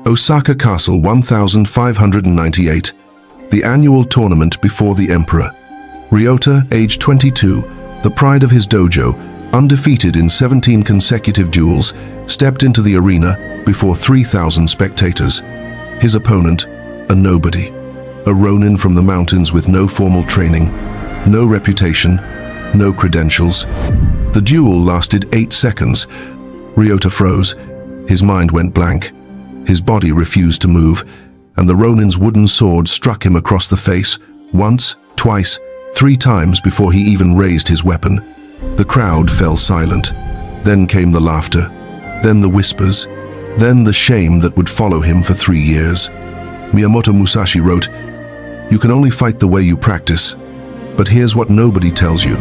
Osaka Castle 1598, the annual tournament before the emperor. Ryota, age 22, the pride of his dojo, undefeated in 17 consecutive duels, stepped into the arena before 3,000 spectators. His opponent, a nobody, a ronin from the mountains with no formal training, no reputation, no credentials. The duel lasted 8 seconds. Ryota froze. His mind went blank. His body refused to move, and the ronin's wooden sword struck him across the face, once, twice, 3 times before he even raised his weapon. The crowd fell silent. Then came the laughter, then the whispers, then the shame that would follow him for 3 years. Miyamoto Musashi wrote, "You can only fight the way you practice, but here's what nobody tells you.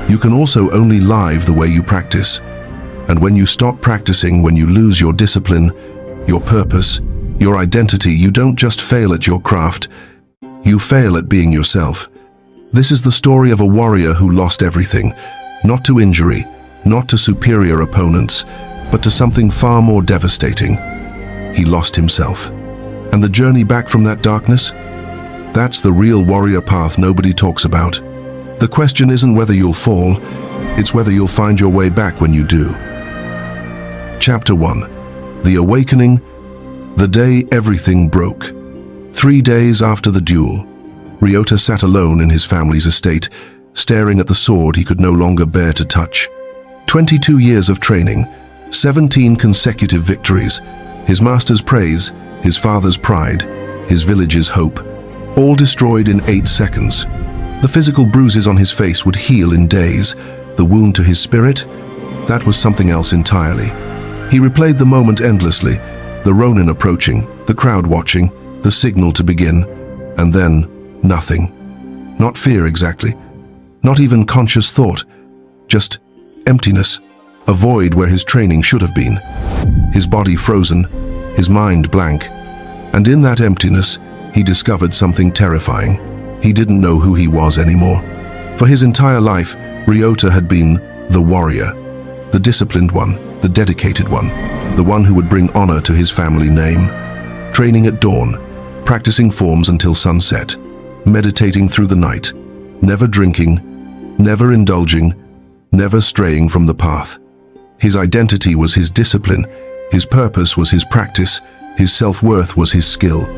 You can also only live the way you practice. And when you stop practicing, when you lose your discipline, your purpose, your identity, you don't just fail at your craft, you fail at being yourself." This is the story of a warrior who lost everything, not to injury, not to superior opponents, but to something far more devastating. He lost himself. And the journey back from that darkness? That's the real warrior path nobody talks about. The question isn't whether you'll fall, it's whether you'll find your way back when you do. Chapter 1. The Awakening, the day everything broke. 3 days after the duel, Ryota sat alone in his family's estate, staring at the sword he could no longer bear to touch. 22 years of training, 17 consecutive victories, his master's praise, his father's pride, his village's hope, all destroyed in 8 seconds. The physical bruises on his face would heal in days. The wound to his spirit? That was something else entirely. He replayed the moment endlessly, the ronin approaching, the crowd watching, the signal to begin, and then nothing. Not fear exactly, not even conscious thought, just emptiness, a void where his training should have been. His body frozen, his mind blank, and in that emptiness, he discovered something terrifying. He didn't know who he was anymore. For his entire life, Ryota had been the warrior, the disciplined one, the dedicated one, the one who would bring honor to his family name. Training at dawn, practicing forms until sunset, meditating through the night, never drinking, never indulging, never straying from the path. His identity was his discipline, his purpose was his practice, his self-worth was his skill.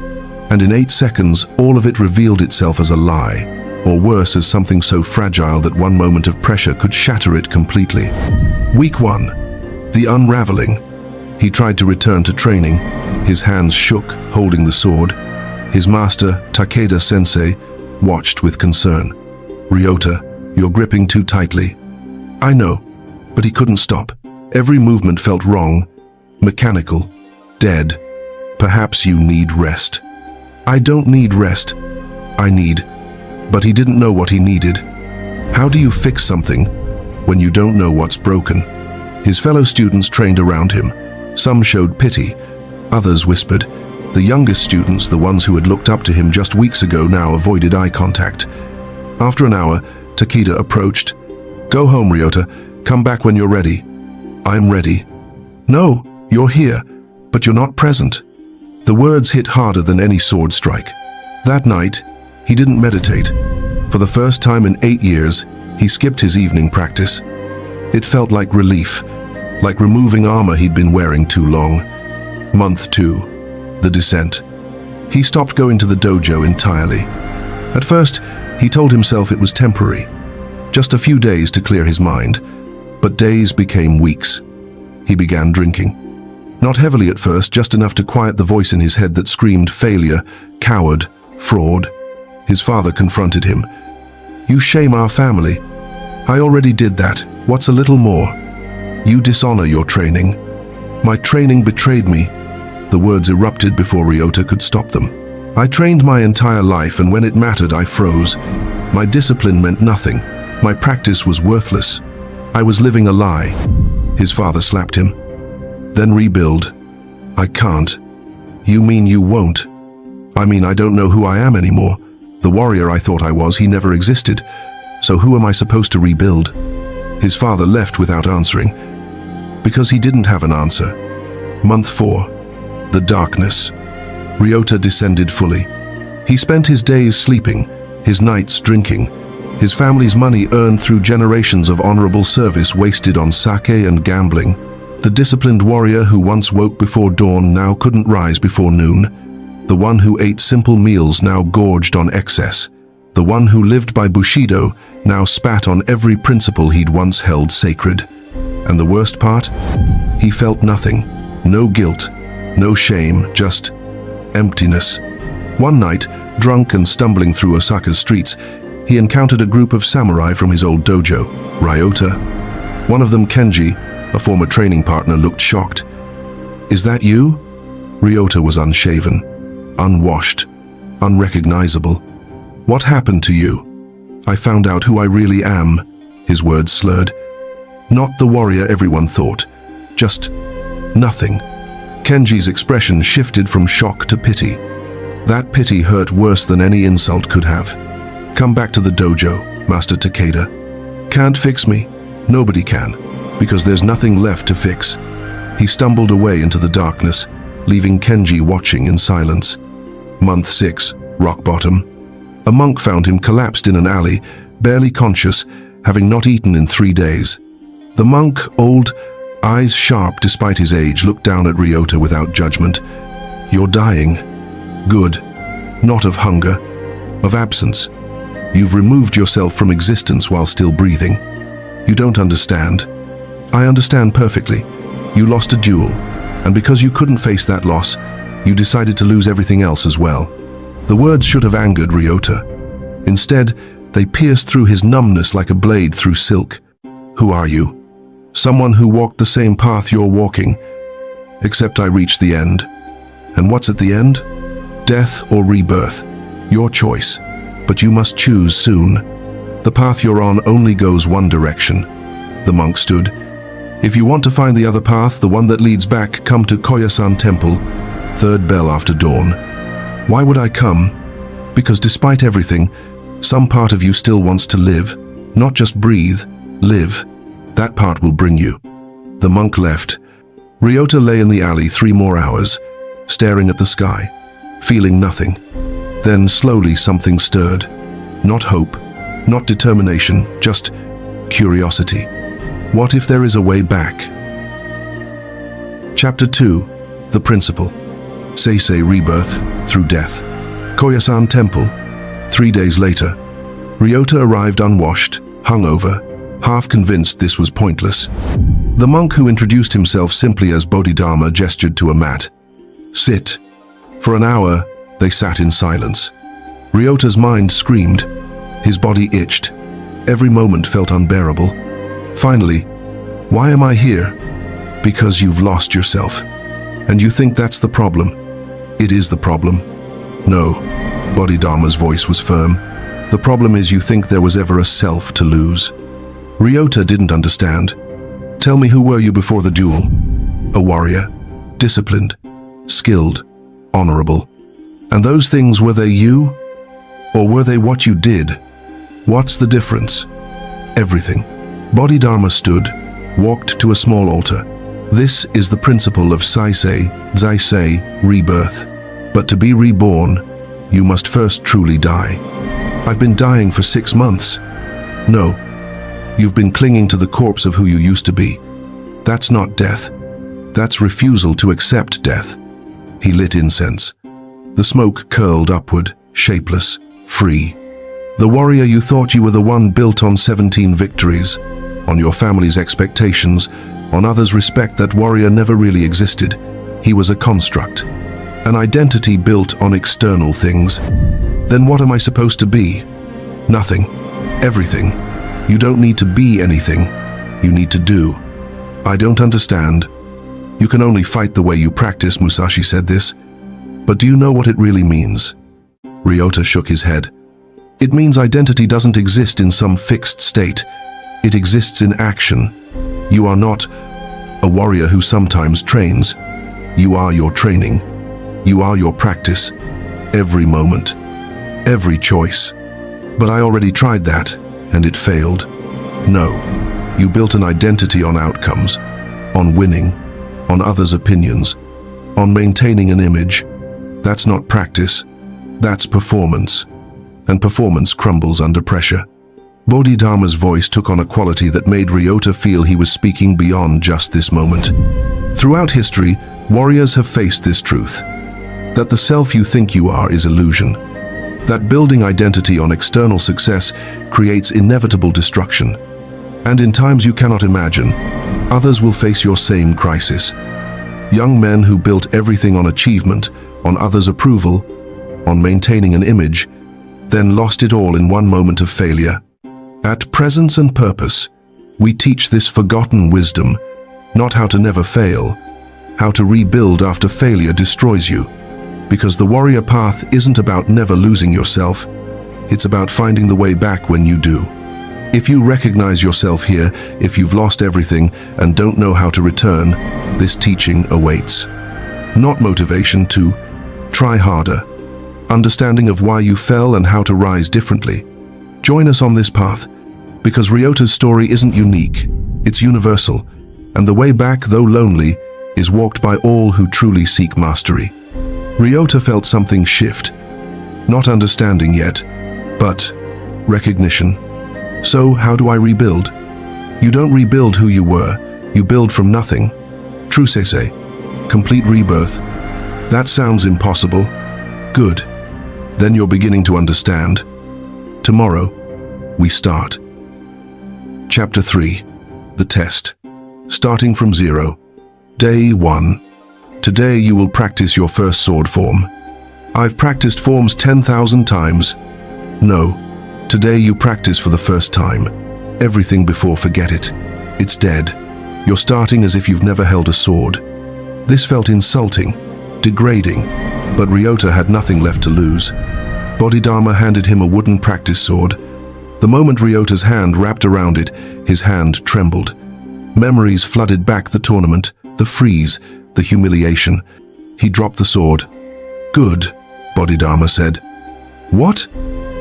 And in 8 seconds, all of it revealed itself as a lie, or worse, as something so fragile that one moment of pressure could shatter it completely. Week 1. The unraveling. He tried to return to training. His hands shook, holding the sword. His master, Takeda-sensei, watched with concern. "Ryota, you're gripping too tightly." "I know," but he couldn't stop. Every movement felt wrong, mechanical, dead. "Perhaps you need rest." "I don't need rest. I need..." But he didn't know what he needed. How do you fix something when you don't know what's broken? His fellow students trained around him. Some showed pity, others whispered. The youngest students, the ones who had looked up to him just weeks ago, now avoided eye contact. After an hour, Takeda approached. "Go home, Ryota. Come back when you're ready." "I'm ready." "No, you're here, but you're not present." The words hit harder than any sword strike. That night, he didn't meditate. For the first time in 8 years, he skipped his evening practice. It felt like relief, like removing armor he'd been wearing too long. Month 2. The descent. He stopped going to the dojo entirely. At first, he told himself it was temporary. Just a few days to clear his mind. But days became weeks. He began drinking. Not heavily at first, just enough to quiet the voice in his head that screamed failure, coward, fraud. His father confronted him. "You shame our family." "I already did that. What's a little more?" "You dishonor your training." "My training betrayed me." The words erupted before Ryota could stop them. "I trained my entire life, and when it mattered, I froze. My discipline meant nothing. My practice was worthless. I was living a lie." His father slapped him. "Then rebuild." "I can't." "You mean you won't?" "I mean I don't know who I am anymore. The warrior I thought I was, he never existed. So who am I supposed to rebuild?" His father left without answering. Because he didn't have an answer. Month 4. The darkness. Ryota descended fully. He spent his days sleeping, his nights drinking, his family's money earned through generations of honorable service wasted on sake and gambling. The disciplined warrior who once woke before dawn now couldn't rise before noon. The one who ate simple meals now gorged on excess. The one who lived by Bushido now spat on every principle he'd once held sacred. And the worst part? He felt nothing. No guilt, no shame, just emptiness. One night, drunk and stumbling through Osaka's streets, he encountered a group of samurai from his old dojo, Ryota. One of them, Kenji, a former training partner, looked shocked. "Is that you?" Ryota was unshaven, unwashed, unrecognizable. "What happened to you?" "I found out who I really am," his words slurred. Not the warrior everyone thought, just nothing. Kenji's expression shifted from shock to pity. That pity hurt worse than any insult could have. "Come back to the dojo, Master Takeda." "Can't fix me." "Nobody can, because there's nothing left to fix." He stumbled away into the darkness, leaving Kenji watching in silence. Month 6, rock bottom. A monk found him collapsed in an alley, barely conscious, having not eaten in 3 days. The monk, old, eyes sharp despite his age, looked down at Ryota without judgment. "You're dying. Good. Not of hunger, of absence. You've removed yourself from existence while still breathing. You don't understand." "I understand perfectly. You lost a duel, and because you couldn't face that loss, you decided to lose everything else as well." The words should have angered Ryota. Instead, they pierced through his numbness like a blade through silk. "Who are you?" "Someone who walked the same path you're walking. Except I reached the end." "And what's at the end?" "Death or rebirth. Your choice. But you must choose soon. The path you're on only goes one direction." The monk stood. "If you want to find the other path, the one that leads back, come to Koyasan Temple, 3rd bell after dawn." "Why would I come?" "Because despite everything, some part of you still wants to live. Not just breathe, live. That part will bring you." The monk left. Ryota lay in the alley 3 more hours, staring at the sky, feeling nothing. Then slowly something stirred. Not hope, not determination, just curiosity. What if there is a way back? Chapter 2. The Principle. Seisei Rebirth Through Death. Koyasan Temple. 3 days later. Ryota arrived unwashed, hungover, half convinced this was pointless. The monk who introduced himself simply as Bodhidharma gestured to a mat. "Sit." For an hour, they sat in silence. Ryota's mind screamed. His body itched. Every moment felt unbearable. Finally, "Why am I here?" "Because you've lost yourself. And you think that's the problem." "It is the problem." "No." Bodhidharma's voice was firm. "The problem is you think there was ever a self to lose." Ryota didn't understand. "Tell me, who were you before the duel?" "A warrior. Disciplined. Skilled. Honorable." "And those things, were they you? Or were they what you did?" "What's the difference?" "Everything." Bodhidharma stood, walked to a small altar. "This is the principle of Seisei, Zaisei, rebirth. But to be reborn, you must first truly die." "I've been dying for 6 months." "No. You've been clinging to the corpse of who you used to be. That's not death. That's refusal to accept death." He lit incense. The smoke curled upward, shapeless, free. "The warrior you thought you were, the one built on 17 victories, on your family's expectations, on others' respect, that warrior never really existed. He was a construct, an identity built on external things. Then what am I supposed to be?" "Nothing. Everything. You don't need to be anything. You need to do." "I don't understand." "You can only fight the way you practice," Musashi said this. "But do you know what it really means?" Ryota shook his head. "It means identity doesn't exist in some fixed state. It exists in action. You are not a warrior who sometimes trains. You are your training. You are your practice. Every moment. Every choice." "But I already tried that, and it failed." "No. You built an identity on outcomes, on winning, on others' opinions, on maintaining an image. That's not practice, that's performance. And performance crumbles under pressure. Bodhidharma's voice took on a quality that made Ryota feel he was speaking beyond just this moment. Throughout history, warriors have faced this truth, that the self you think you are is illusion, that building identity on external success creates inevitable destruction. And in times you cannot imagine, others will face your same crisis. Young men who built everything on achievement, on others' approval, on maintaining an image, then lost it all in one moment of failure. At Presence and Purpose, we teach this forgotten wisdom, not how to never fail, how to rebuild after failure destroys you. Because the warrior path isn't about never losing yourself, it's about finding the way back when you do. If you recognize yourself here, if you've lost everything and don't know how to return, this teaching awaits. Not motivation to try harder, understanding of why you fell and how to rise differently. Join us on this path, because Ryota's story isn't unique, it's universal, and the way back, though lonely, is walked by all who truly seek mastery. Ryota felt something shift, not understanding yet, but recognition. So, how do I rebuild? You don't rebuild who you were, you build from nothing. True Sensei, complete rebirth. That sounds impossible. Good. Then you're beginning to understand. Tomorrow, we start. Chapter 3. The Test. Starting from 0. Day 1. Today you will practice your first sword form. I've practiced forms 10,000 times. No. Today you practice for the first time. Everything before, forget it. It's dead. You're starting as if you've never held a sword. This felt insulting, degrading, but Ryota had nothing left to lose. Bodhidharma handed him a wooden practice sword. The moment Ryota's hand wrapped around it, his hand trembled. Memories flooded back the tournament, the freeze, the humiliation. He dropped the sword. Good, Bodhidharma said. What?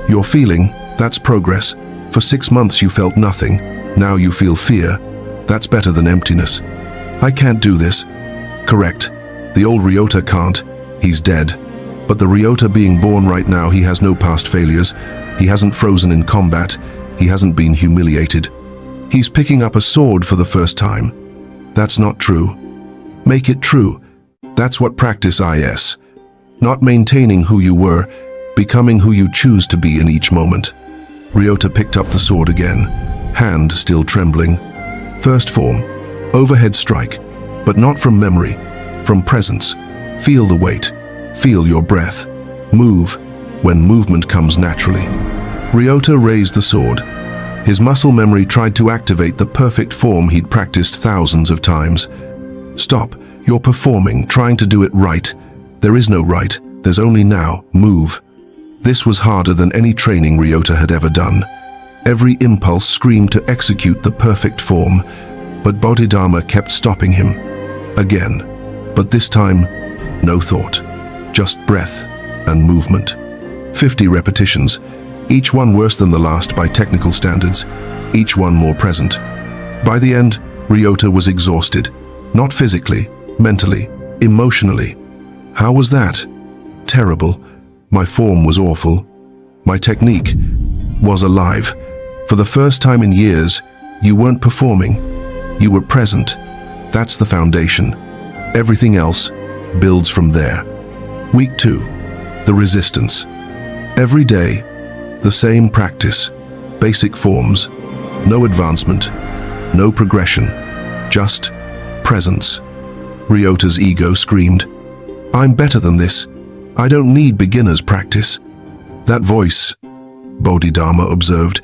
You're feeling, that's progress. For 6 months you felt nothing. Now you feel fear. That's better than emptiness. I can't do this. Correct. The old Ryota can't. He's dead. But the Ryota being born right now, he has no past failures. He hasn't frozen in combat. He hasn't been humiliated. He's picking up a sword for the first time. That's not true. Make it true. That's what practice is. Not maintaining who you were, becoming who you choose to be in each moment. Ryota picked up the sword again, hand still trembling. First form, overhead strike, but not from memory, from presence. Feel the weight, feel your breath. Move when movement comes naturally. Ryota raised the sword. His muscle memory tried to activate the perfect form he'd practiced thousands of times. Stop, you're performing, trying to do it right. There is no right, there's only now. Move. This was harder than any training Ryota had ever done. Every impulse screamed to execute the perfect form, but Bodhidharma kept stopping him. Again, but this time, no thought, just breath and movement. 50 repetitions, each one worse than the last by technical standards, each one more present. By the end, Ryota was exhausted, not physically, mentally, emotionally. How was that? Terrible. My form was awful. My technique was alive. For the first time in years, you weren't performing. You were present. That's the foundation. Everything else builds from there. Week 2. The resistance. Every day, the same practice. Basic forms. No advancement. No progression. Just presence. Ryota's ego screamed, "I'm better than this. I don't need beginner's practice." That voice, Bodhidharma observed,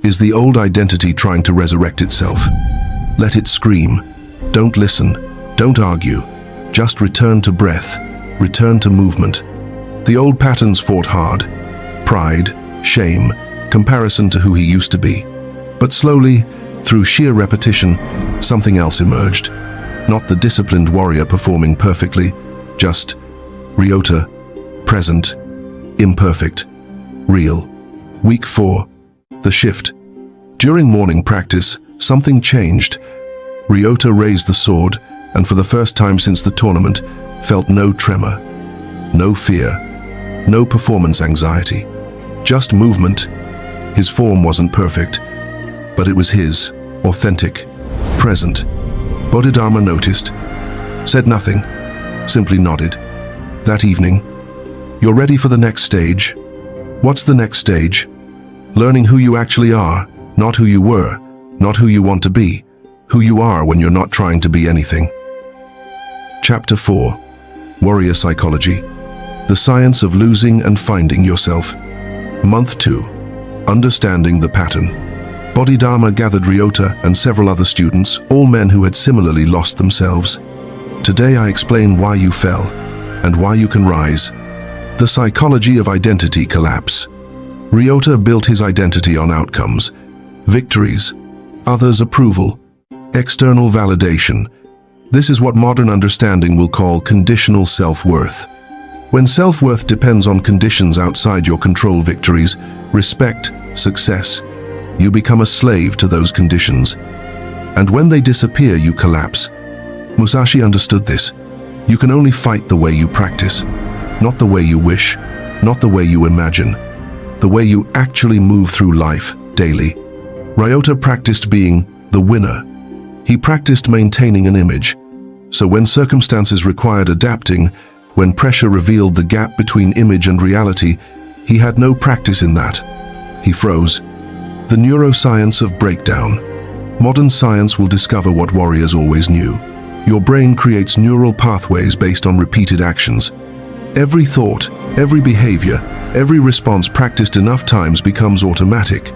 is the old identity trying to resurrect itself. Let it scream. Don't listen. Don't argue. Just return to breath. Return to movement. The old patterns fought hard. Pride, shame, comparison to who he used to be. But slowly, through sheer repetition, something else emerged. Not the disciplined warrior performing perfectly, just Ryota, present, imperfect, real. Week 4. The shift. During morning practice, something changed. Ryota raised the sword, and for the first time since the tournament, felt no tremor, no fear, no performance anxiety, just movement. His form wasn't perfect, but it was his, authentic, present. Bodhidharma noticed, said nothing, simply nodded. That evening, "You're ready for the next stage." What's the next stage? Learning who you actually are, not who you were, not who you want to be, who you are when you're not trying to be anything. Chapter 4. Warrior Psychology. The Science of Losing and Finding Yourself. Month 2. Understanding the Pattern. Bodhidharma gathered Ryota and several other students, all men who had similarly lost themselves. Today I explain why you fell and why you can rise. The psychology of identity collapse. Ryota built his identity on outcomes, victories, others' approval, external validation. This is what modern understanding will call conditional self-worth. When self-worth depends on conditions outside your control, victories, respect, success, you become a slave to those conditions. And when they disappear, you collapse. Musashi understood this. You can only fight the way you practice, not the way you wish, not the way you imagine, the way you actually move through life daily. Ryota practiced being the winner. He practiced maintaining an image. So when circumstances required adapting, when pressure revealed the gap between image and reality, he had no practice in that. He froze. The neuroscience of breakdown. Modern science will discover what warriors always knew. Your brain creates neural pathways based on repeated actions. Every thought, every behavior, every response practiced enough times becomes automatic.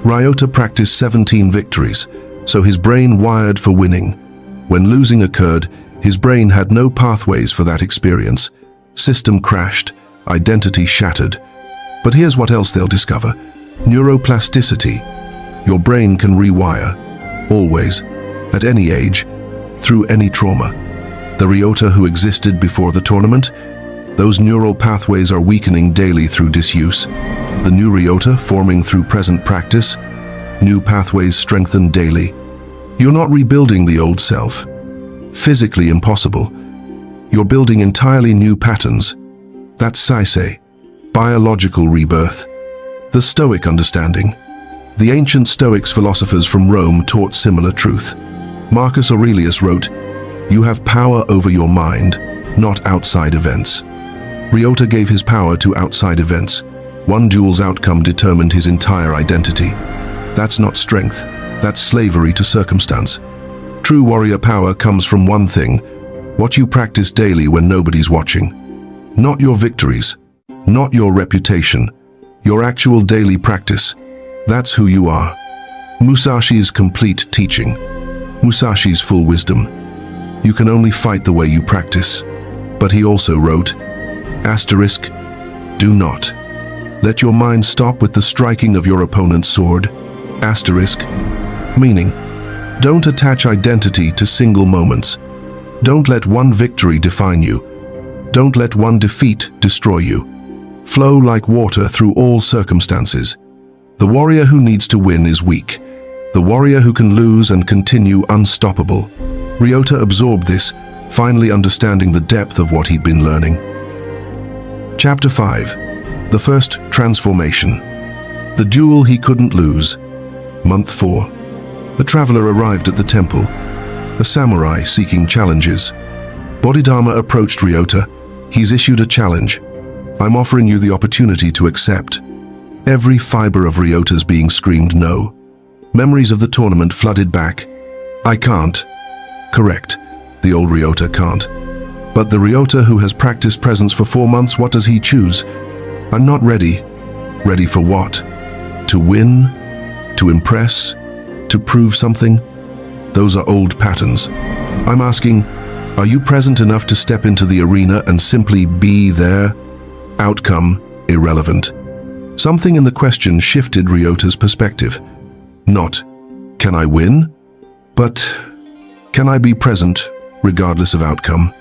Ryota practiced 17 victories, so his brain wired for winning. When losing occurred, his brain had no pathways for that experience. System crashed, identity shattered. But here's what else they'll discover. Neuroplasticity. Your brain can rewire, always, at any age, through any trauma. The Ryota who existed before the tournament, those neural pathways are weakening daily through disuse. The new Ryota forming through present practice, new pathways strengthen daily. You're not rebuilding the old self. Physically impossible. You're building entirely new patterns. That's Saisei, biological rebirth. The Stoic understanding. The ancient Stoics philosophers from Rome taught similar truth. Marcus Aurelius wrote, "You have power over your mind, not outside events." Ryota gave his power to outside events. One duel's outcome determined his entire identity. That's not strength, that's slavery to circumstance. True warrior power comes from one thing, what you practice daily when nobody's watching. Not your victories, not your reputation, your actual daily practice. That's who you are. Musashi's complete teaching. Musashi's full wisdom. You can only fight the way you practice. But he also wrote, asterisk, do not let your mind stop with the striking of your opponent's sword. Asterisk, meaning, don't attach identity to single moments. Don't let one victory define you. Don't let one defeat destroy you. Flow like water through all circumstances. The warrior who needs to win is weak. The warrior who can lose and continue unstoppable. Ryota absorbed this, finally understanding the depth of what he'd been learning. Chapter 5. The First Transformation. The Duel He Couldn't Lose. Month 4. A traveler arrived at the temple, a samurai seeking challenges. Bodhidharma approached Ryota. He's issued a challenge. I'm offering you the opportunity to accept. Every fiber of Ryota's being screamed no. Memories of the tournament flooded back. I can't. Correct. The old Ryota can't. But the Ryota who has practiced presence for 4 months, what does he choose? I'm not ready. Ready for what? To win? To impress? To prove something? Those are old patterns. I'm asking, are you present enough to step into the arena and simply be there? Outcome, irrelevant. Something in the question shifted Ryota's perspective. Not, can I win? But, can I be present, regardless of outcome?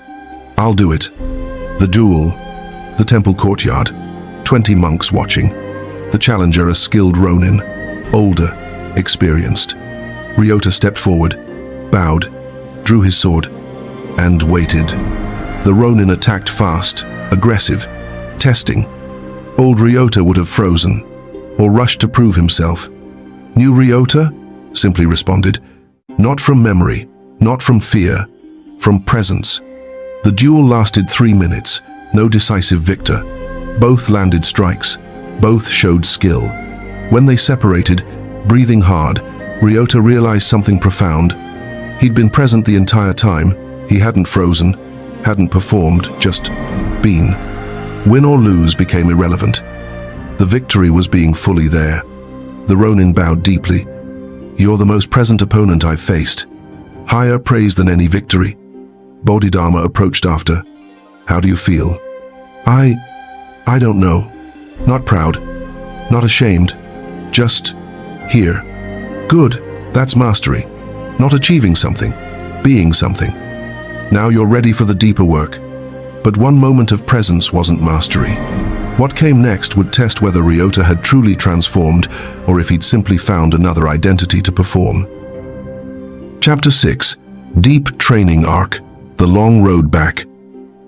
I'll do it. The duel, the temple courtyard, 20 monks watching. The challenger, a skilled ronin, older, experienced. Ryota stepped forward, bowed, drew his sword, and waited. The Ronin attacked fast, aggressive, testing. Old Ryota would have frozen, or rushed to prove himself. New Ryota simply responded, not from memory, not from fear, from presence. The duel lasted 3 minutes, no decisive victor. Both landed strikes, both showed skill. When they separated, breathing hard, Ryota realized something profound. He'd been present the entire time. He hadn't frozen, hadn't performed, just been. Win or lose became irrelevant. The victory was being fully there. The Ronin bowed deeply. You're the most present opponent I've faced. Higher praise than any victory. Bodhidharma approached after. How do you feel? I don't know. Not proud. Not ashamed. Just here. Good. That's mastery. Not achieving something. Being something. Now you're ready for the deeper work. But one moment of presence wasn't mastery. What came next would test whether Ryota had truly transformed or if he'd simply found another identity to perform. Chapter 6. Deep Training Arc. The Long Road Back.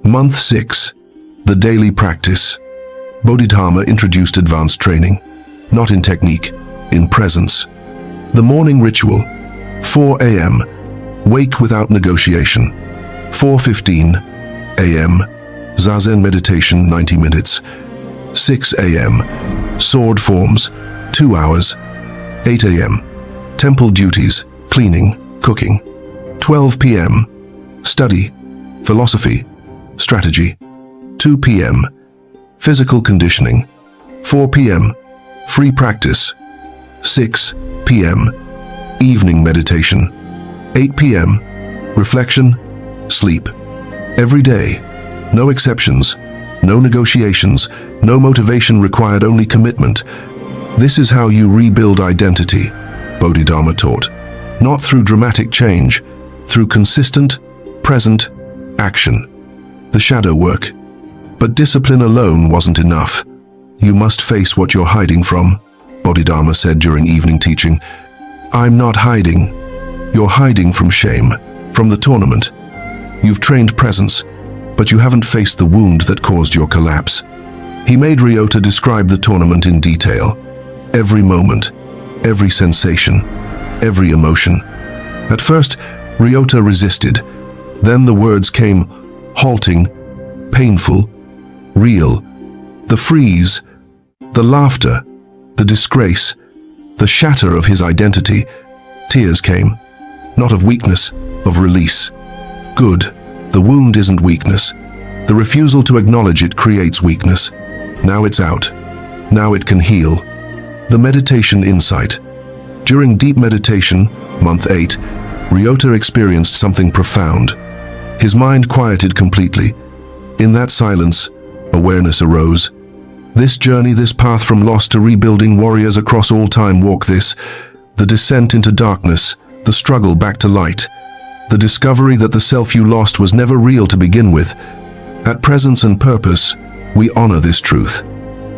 Month 6. The Daily Practice. Bodhidharma introduced advanced training. Not in technique, in presence. The morning ritual. 4 a.m. Wake without negotiation. 4:15 a.m. Zazen meditation 90 minutes. 6 a.m. Sword forms, 2 hours. 8 a.m. Temple duties, cleaning, cooking. 12 p.m. Study, philosophy, strategy. 2 p.m. Physical conditioning. 4 p.m. Free practice. 6 p.m. Evening meditation. 8 p.m. Reflection, sleep. Every day, no exceptions, no negotiations, no motivation required, only commitment. This is how you rebuild identity, Bodhidharma taught. Not through dramatic change, through consistent, present action. The shadow work. But discipline alone wasn't enough. You must face what you're hiding from, Bodhidharma said during evening teaching. I'm not hiding. You're hiding from shame, from the tournament. You've trained presence, but you haven't faced the wound that caused your collapse. He made Ryota describe the tournament in detail. Every moment, every sensation, every emotion. At first, Ryota resisted. Then the words came, halting, painful, real. The freeze, the laughter, the disgrace, the shatter of his identity. Tears came, not of weakness, of release. Good. The wound isn't weakness. The refusal to acknowledge it creates weakness. Now it's out. Now it can heal. The meditation insight. During deep meditation, month 8, Ryota experienced something profound. His mind quieted completely. In that silence, awareness arose. This journey, this path from loss to rebuilding, warriors across all time walk this. The descent into darkness, the struggle back to light. The discovery that the self you lost was never real to begin with. At Presence and Purpose, we honor this truth.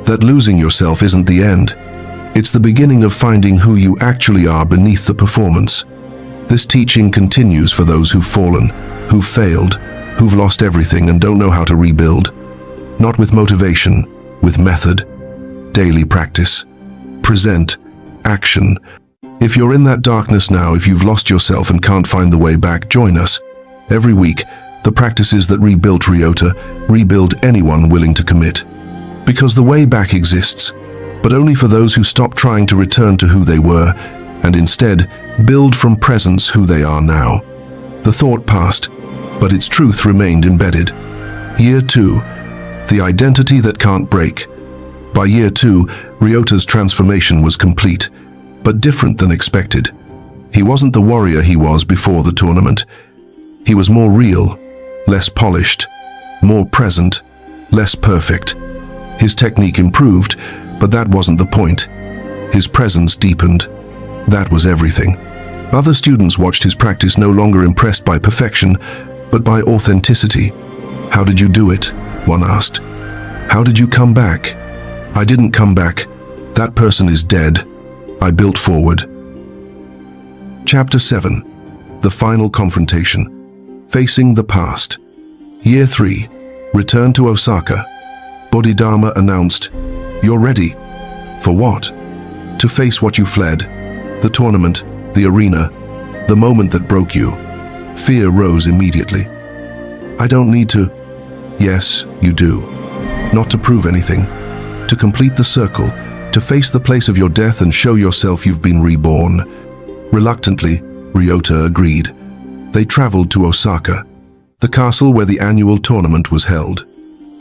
That losing yourself isn't the end. It's the beginning of finding who you actually are beneath the performance. This teaching continues for those who've fallen, who've failed, who've lost everything and don't know how to rebuild. Not with motivation, with method. Daily practice. Present. Action. If you're in that darkness now, if you've lost yourself and can't find the way back, join us. Every week, the practices that rebuilt Ryota rebuild anyone willing to commit. Because the way back exists, but only for those who stop trying to return to who they were and instead build from presence who they are now. The thought passed, but its truth remained embedded. Year 2, the identity that can't break. By year 2, Ryota's transformation was complete, but different than expected. He wasn't the warrior he was before the tournament. He was more real, less polished, more present, less perfect. His technique improved, but that wasn't the point. His presence deepened. That was everything. Other students watched his practice, no longer impressed by perfection, but by authenticity. How did you do it? One asked. How did you come back? I didn't come back. That person is dead. I built forward. Chapter 7. The Final Confrontation. Facing the Past. Year 3. Return to Osaka. Bodhidharma announced, "You're ready." For what? To face what you fled. The tournament, the arena, the moment that broke you. Fear rose immediately. "I don't need to." Yes, you do. Not to prove anything. To complete the circle, to face the place of your death and show yourself you've been reborn. Reluctantly, Ryota agreed. They traveled to Osaka, the castle where the annual tournament was held.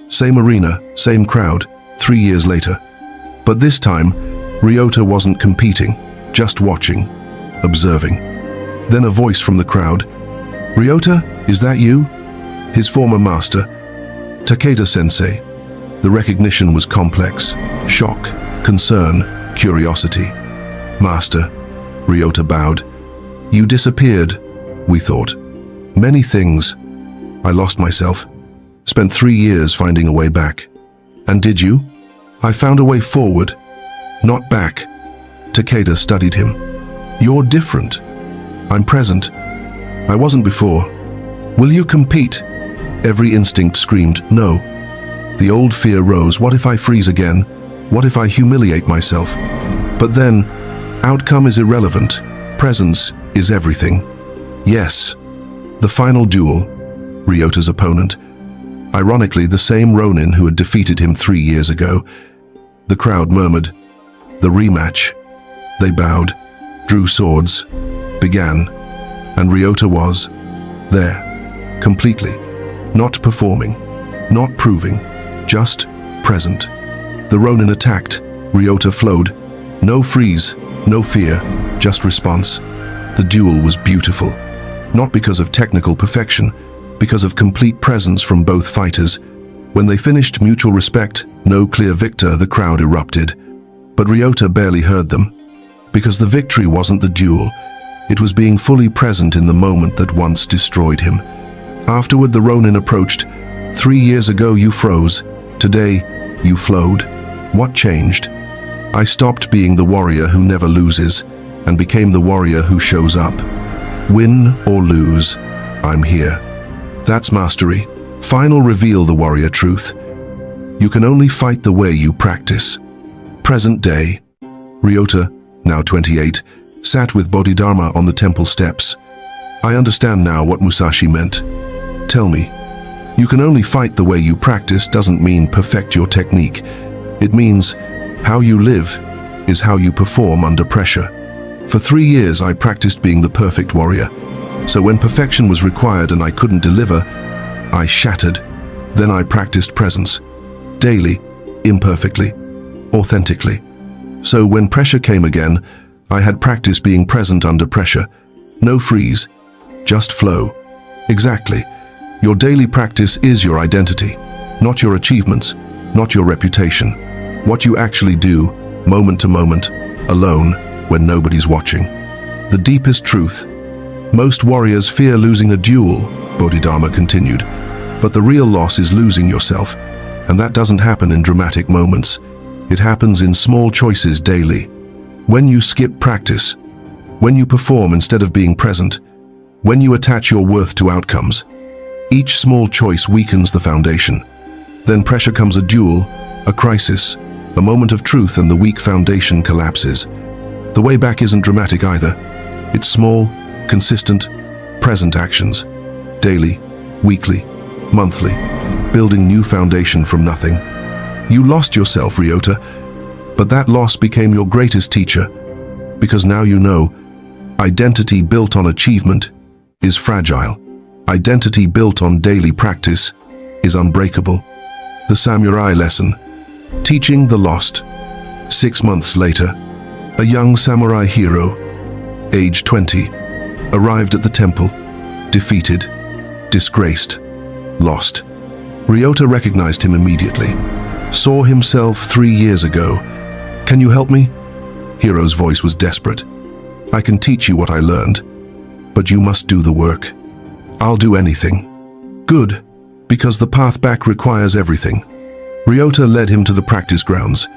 Same arena, same crowd, 3 years later. But this time, Ryota wasn't competing, just watching, observing. Then a voice from the crowd. "Ryota, is that you?" His former master, Takeda-sensei. The recognition was complex. Shock, concern, curiosity. "Master," Ryota bowed. "You disappeared, we thought. Many things. I lost myself. Spent 3 years finding a way back." "And did you?" "I found a way forward, not back." Takeda studied him. "You're different. I'm present. I wasn't before. Will you compete?" Every instinct screamed, "No." The old fear rose. What if I freeze again? What if I humiliate myself? But then, outcome is irrelevant. Presence is everything. Yes. The final duel, Ryota's opponent. Ironically, the same Ronin who had defeated him 3 years ago. The crowd murmured. The rematch. They bowed, drew swords, began, and Ryota was there, completely, not performing, not proving, just present. The Ronin attacked, Ryota flowed. No freeze, no fear, just response. The duel was beautiful, not because of technical perfection, because of complete presence from both fighters. When they finished, mutual respect, no clear victor, the crowd erupted. But Ryota barely heard them, because the victory wasn't the duel. It was being fully present in the moment that once destroyed him. Afterward, the Ronin approached. 3 years ago, you froze. Today, you flowed. What changed? I stopped being the warrior who never loses and became the warrior who shows up. Win or lose, I'm here. That's mastery. Final reveal the warrior truth. You can only fight the way you practice. Present day. Ryota, now 28, sat with Bodhidharma on the temple steps. I understand now what Musashi meant. Tell me, you can only fight the way you practice doesn't mean perfect your technique. It means how you live is how you perform under pressure. For 3 years I practiced being the perfect warrior. So when perfection was required and I couldn't deliver, I shattered. Then I practiced presence. Daily, imperfectly, authentically. So when pressure came again, I had practiced being present under pressure. No freeze, just flow. Exactly. Your daily practice is your identity, not your achievements, not your reputation. What you actually do, moment to moment, alone, when nobody's watching. The deepest truth. Most warriors fear losing a duel, Bodhidharma continued, but the real loss is losing yourself, and that doesn't happen in dramatic moments. It happens in small choices daily. When you skip practice, when you perform instead of being present, when you attach your worth to outcomes. Each small choice weakens the foundation. Then pressure comes a duel, a crisis, a moment of truth, and the weak foundation collapses. The way back isn't dramatic either. It's small, consistent, present actions. Daily, weekly, monthly, building new foundation from nothing. You lost yourself, Ryota, but that loss became your greatest teacher, because now you know, identity built on achievement is fragile. Identity built on daily practice is unbreakable. The samurai lesson. Teaching the lost. 6 months later, a young samurai hero, age 20, arrived at the temple, defeated, disgraced, lost. Ryota recognized him immediately. Saw himself 3 years ago. Can you help me? Hero's voice was desperate. I can teach you what I learned, but you must do the work. I'll do anything. Good, because the path back requires everything. Ryota led him to the practice grounds.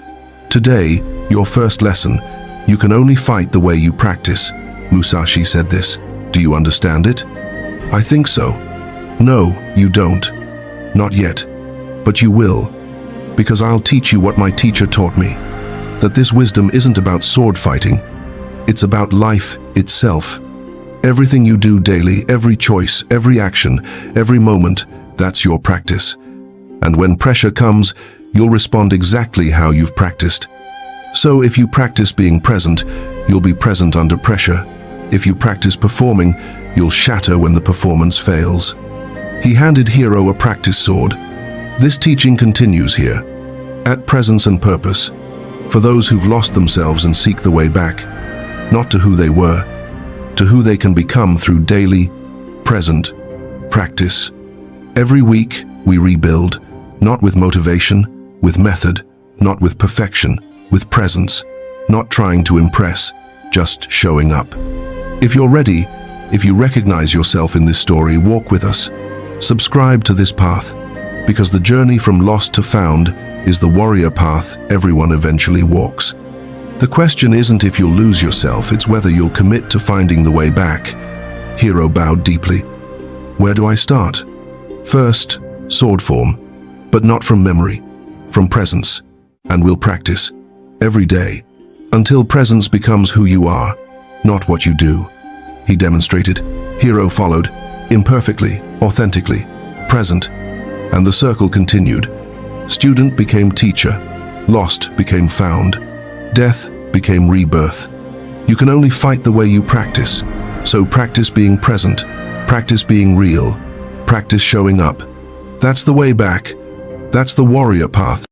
Today, your first lesson, you can only fight the way you practice. Musashi said this. Do you understand it? I think so. No, you don't. Not yet. But you will. Because I'll teach you what my teacher taught me. That this wisdom isn't about sword fighting. It's about life itself. Everything you do daily, every choice, every action, every moment, that's your practice. And when pressure comes, you'll respond exactly how you've practiced. So if you practice being present, you'll be present under pressure. If you practice performing, you'll shatter when the performance fails. He handed Hiro a practice sword. This teaching continues here, at presence and purpose, for those who've lost themselves and seek the way back, not to who they were, to who they can become through daily, present practice. Every week, we rebuild, not with motivation, with method, not with perfection, with presence, not trying to impress, just showing up. If you're ready, if you recognize yourself in this story, walk with us. Subscribe to this path, because the journey from lost to found is the warrior path everyone eventually walks. The question isn't if you'll lose yourself, it's whether you'll commit to finding the way back. Hiro bowed deeply. Where do I start? First, sword form, but not from memory, from presence. And we'll practice, every day, until presence becomes who you are, not what you do. He demonstrated. Hiro followed, imperfectly, authentically, present, and the circle continued. Student became teacher, lost became found, death became rebirth. You can only fight the way you practice, so practice being present, practice being real, practice showing up. That's the way back. That's the warrior path.